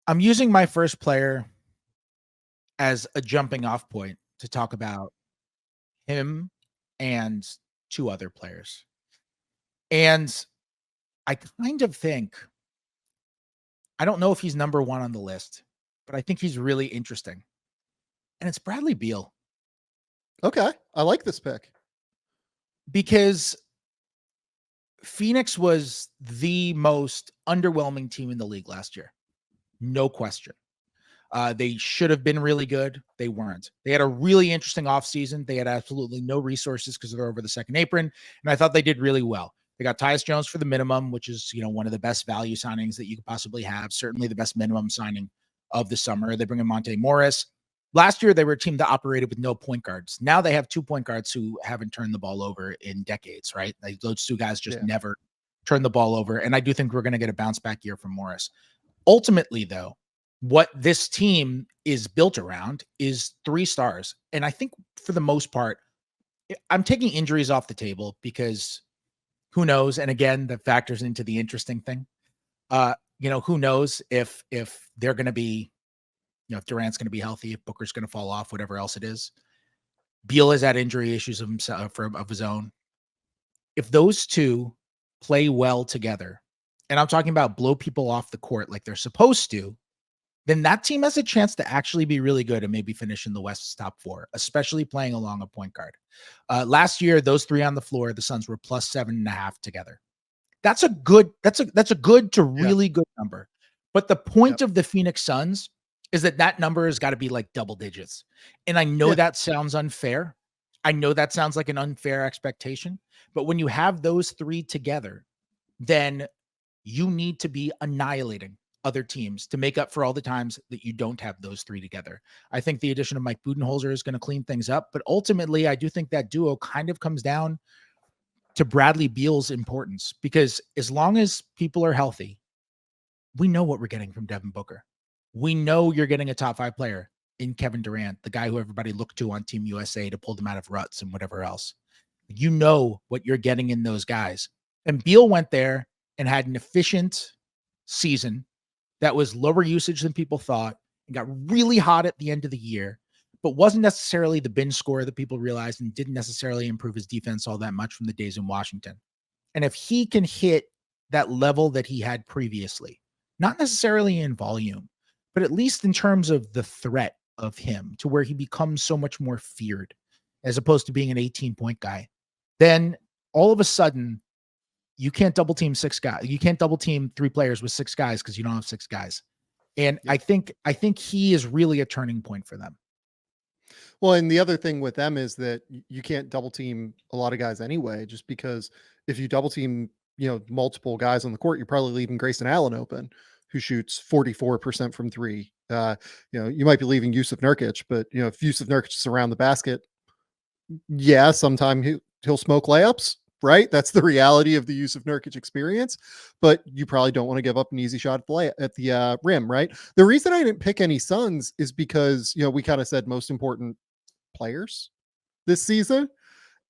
I'm using my first player as a jumping off point to talk about him and two other players. And I kind of think, I don't know if he's number one on the list, but I think he's really interesting. And it's Bradley Beal. Okay. I like this pick. Because Phoenix was the most underwhelming team in the league last year. No question. They should have been really good. They weren't. They had a really interesting offseason. They had absolutely no resources because they're over the second apron. And I thought they did really well. They got Tyus Jones for the minimum, which is, one of the best value signings that you could possibly have. Certainly the best minimum signing of the summer. They bring in Monte Morris. Last year, they were a team that operated with no point guards. Now they have two point guards who haven't turned the ball over in decades, right? Like, those two guys just never turn the ball over. And I do think we're going to get a bounce back year from Morris. Ultimately, though, what this team is built around is 3 stars. And I think for the most part, I'm taking injuries off the table because who knows? And again, that factors into the interesting thing. Who knows if they're going to be, if Durant's going to be healthy, if Booker's going to fall off, whatever else it is. Beal has had injury issues of himself, of his own. If those two play well together, and I'm talking about blow people off the court like they're supposed to, then that team has a chance to actually be really good and maybe finish in the West's top 4, especially playing along a point guard. Last year, those 3 on the floor, the Suns were plus 7.5 together. That's a good to really good number. But the point of the Phoenix Suns is that number has got to be like double digits. And I know that sounds unfair. I know that sounds like an unfair expectation. But when you have those 3 together, then you need to be annihilating other teams to make up for all the times that you don't have those 3 together. I think the addition of Mike Budenholzer is going to clean things up, but ultimately I do think that duo kind of comes down to Bradley Beal's importance, because as long as people are healthy, we know what we're getting from Devin Booker. We know you're getting a top 5 player in Kevin Durant, the guy who everybody looked to on Team USA to pull them out of ruts and whatever else. You know what you're getting in those guys. And Beal went there and had an efficient season that was lower usage than people thought and got really hot at the end of the year, but wasn't necessarily the binge scorer that people realized and didn't necessarily improve his defense all that much from the days in Washington. And if he can hit that level that he had previously, not necessarily in volume, but at least in terms of the threat of him to where he becomes so much more feared as opposed to being an 18-point guy, then all of a sudden you can't double team 6 guys. You can't double team 3 players with 6 guys because you don't have 6 guys. And I think he is really a turning point for them. Well, and the other thing with them is that you can't double team a lot of guys anyway, just because if you double team, multiple guys on the court, you're probably leaving Grayson Allen open, who shoots 44% from 3. You might be leaving Yusuf Nurkic, but if Yusuf Nurkic is around the basket, sometime he'll smoke layups. Right. That's the reality of the Yusuf Nurkic experience, but you probably don't want to give up an easy shot at the rim. Right. The reason I didn't pick any Suns is because, we kind of said most important players this season.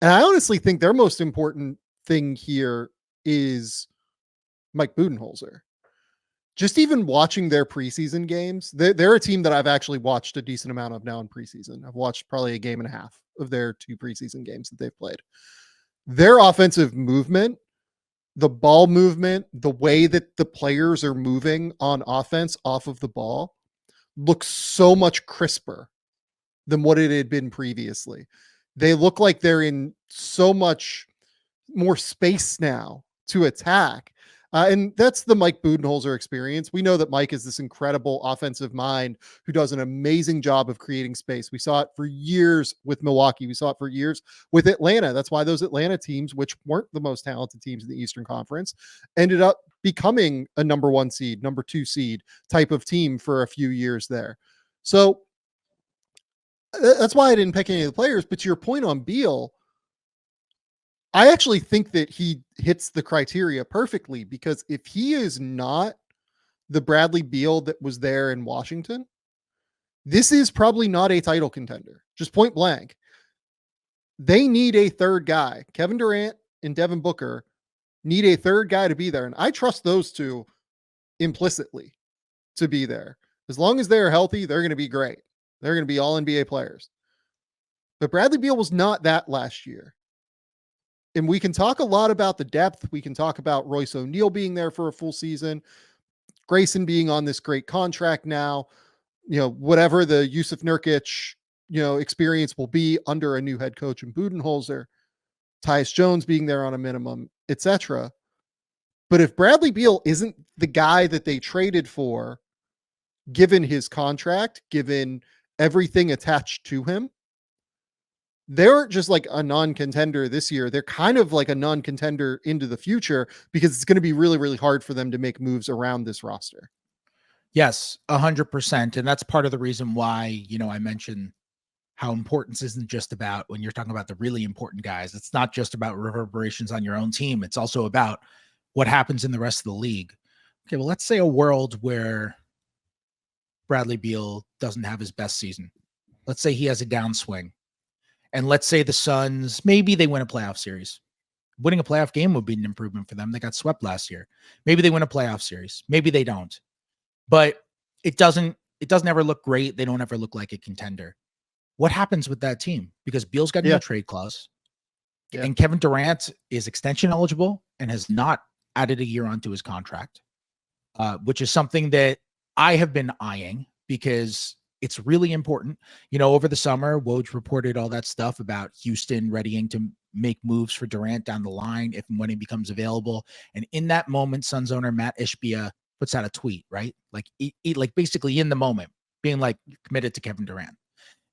And I honestly think their most important thing here is Mike Budenholzer. Just even watching their preseason games, they're a team that I've actually watched a decent amount of now in preseason. I've watched probably a game and a half of their 2 preseason games that they've played. Their offensive movement, the ball movement, the way that the players are moving on offense off of the ball looks so much crisper than what it had been previously. They look like they're in so much more space now to attack. And that's the Mike Budenholzer experience. We know that Mike is this incredible offensive mind who does an amazing job of creating space. We saw it for years with Milwaukee. We saw it for years with Atlanta. That's why those Atlanta teams, which weren't the most talented teams in the Eastern Conference, ended up becoming a number 1 seed, number 2 seed type of team for a few years there. So that's why I didn't pick any of the players. But to your point on Beal, I actually think that he hits the criteria perfectly, because if he is not the Bradley Beal that was there in Washington, this is probably not a title contender, just point blank. They need a third guy. Kevin Durant and Devin Booker need a third guy to be there. And I trust those 2 implicitly to be there. As long as they're healthy, they're going to be great. They're going to be all NBA players. But Bradley Beal was not that last year. And we can talk a lot about the depth. We can talk about Royce O'Neal being there for a full season, Grayson being on this great contract now, whatever the Yusuf Nurkic, experience will be under a new head coach in Budenholzer, Tyus Jones being there on a minimum, etc. But if Bradley Beal isn't the guy that they traded for, given his contract, given everything attached to him, they're just like a non-contender this year. They're kind of like a non-contender into the future because it's going to be really, really hard for them to make moves around this roster. Yes, 100%. And that's part of the reason why, I mentioned how importance isn't just about when you're talking about the really important guys. It's not just about reverberations on your own team. It's also about what happens in the rest of the league. Okay, well, let's say a world where Bradley Beal doesn't have his best season. Let's say he has a downswing. And let's say the Suns, maybe they win a playoff series. Winning a playoff game would be an improvement for them. They got swept last year. Maybe they win a playoff series. Maybe they don't. But it doesn't ever look great. They don't ever look like a contender. What happens with that team? Because Beal's got no trade clause. Yeah. And Kevin Durant is extension eligible and has not added a year onto his contract, which is something that I have been eyeing because it's really important. Over the summer, Woj reported all that stuff about Houston readying to make moves for Durant down the line if and when he becomes available. And in that moment, Suns owner Matt Ishbia puts out a tweet, right? Like, like basically in the moment, being like, you're committed to Kevin Durant.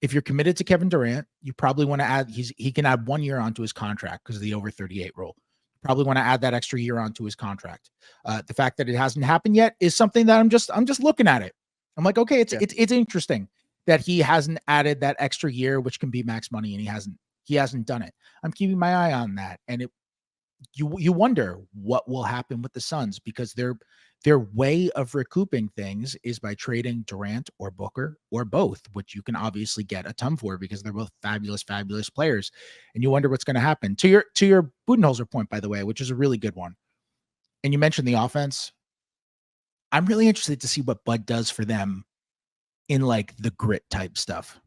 If you're committed to Kevin Durant, you probably want to add, he can add 1 year onto his contract because of the over 38 rule. Probably want to add that extra year onto his contract. The fact that it hasn't happened yet is something that I'm just looking at it. I'm like, okay, it's interesting that he hasn't added that extra year, which can be max money, and he hasn't done it. I'm keeping my eye on that, and you wonder what will happen with the Suns because their way of recouping things is by trading Durant or Booker or both, which you can obviously get a ton for because they're both fabulous, fabulous players. And you wonder what's going to happen. To your Budenholzer point, by the way, which is a really good one. And you mentioned the offense. I'm really interested to see what Bud does for them in like the grit type stuff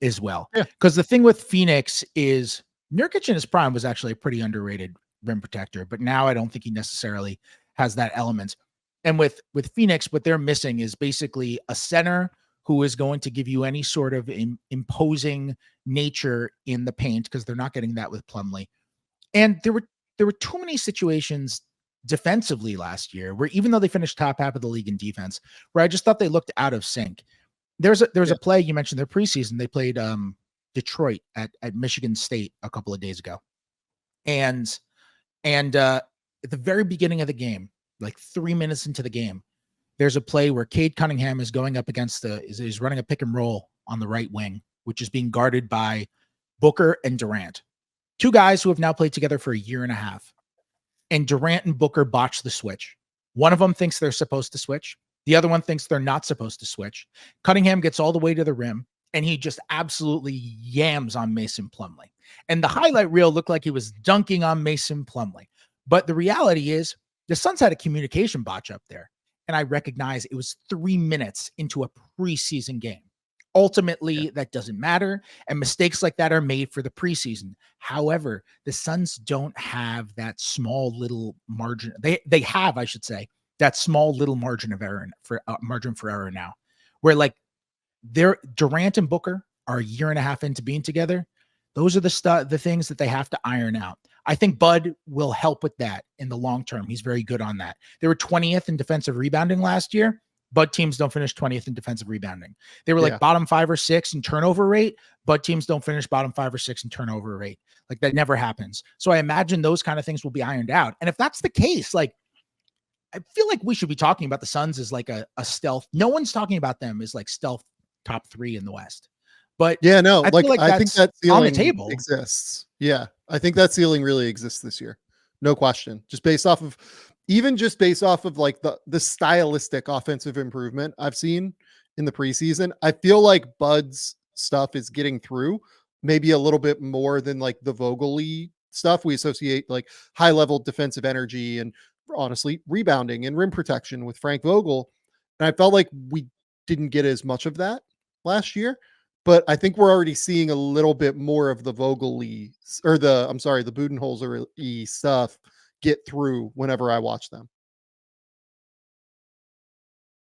as well. Because the thing with Phoenix is Nurkic in his prime was actually a pretty underrated rim protector, but now I don't think he necessarily has that element. And with Phoenix, what they're missing is basically a center who is going to give you any sort of imposing nature in the paint because they're not getting that with Plumlee. And there were too many situations defensively last year where even though they finished top half of the league in defense, where I just thought they looked out of sync. There's a play you mentioned their preseason. They played Detroit at Michigan State a couple of days ago. And at the very beginning of the game, like 3 minutes into the game, there's a play where Cade Cunningham is going up against is running a pick and roll on the right wing, which is being guarded by Booker and Durant. Two guys who have now played together for a year and a half. And Durant and Booker botch the switch. One of them thinks they're supposed to switch. The other one thinks they're not supposed to switch. Cunningham gets all the way to the rim, and he just absolutely yams on Mason Plumlee. And the highlight reel looked like he was dunking on Mason Plumlee. But the reality is, the Suns had a communication botch up there. And I recognize it was 3 minutes into a preseason game. Ultimately, that doesn't matter. And mistakes like that are made for the preseason. However, the Suns don't have that small little margin. They have, I should say, that small little margin of error for error now, where like Durant and Booker are a year and a half into being together. Those are the things that they have to iron out. I think Bud will help with that in the long term. He's very good on that. They were 20th in defensive rebounding last year. Bud teams don't finish 20th in defensive rebounding. They were like bottom 5 or 6 in turnover rate. Bud teams don't finish bottom 5 or 6 in turnover rate. Like that never happens. So I imagine those kind of things will be ironed out. And if that's the case, like I feel like we should be talking about the Suns as like a stealth. No one's talking about them as like stealth top 3 in the West. But yeah, no, I think that ceiling on the table exists. Yeah, I think that ceiling really exists this year. No question. Just based off of like the stylistic offensive improvement I've seen in the preseason, I feel like Bud's stuff is getting through maybe a little bit more than like the Vogel-y stuff. We associate like high level defensive energy and honestly rebounding and rim protection with Frank Vogel. And I felt like we didn't get as much of that last year. But I think we're already seeing a little bit more of the Vogel-y, or the Budenholzer-y stuff get through whenever I watch them.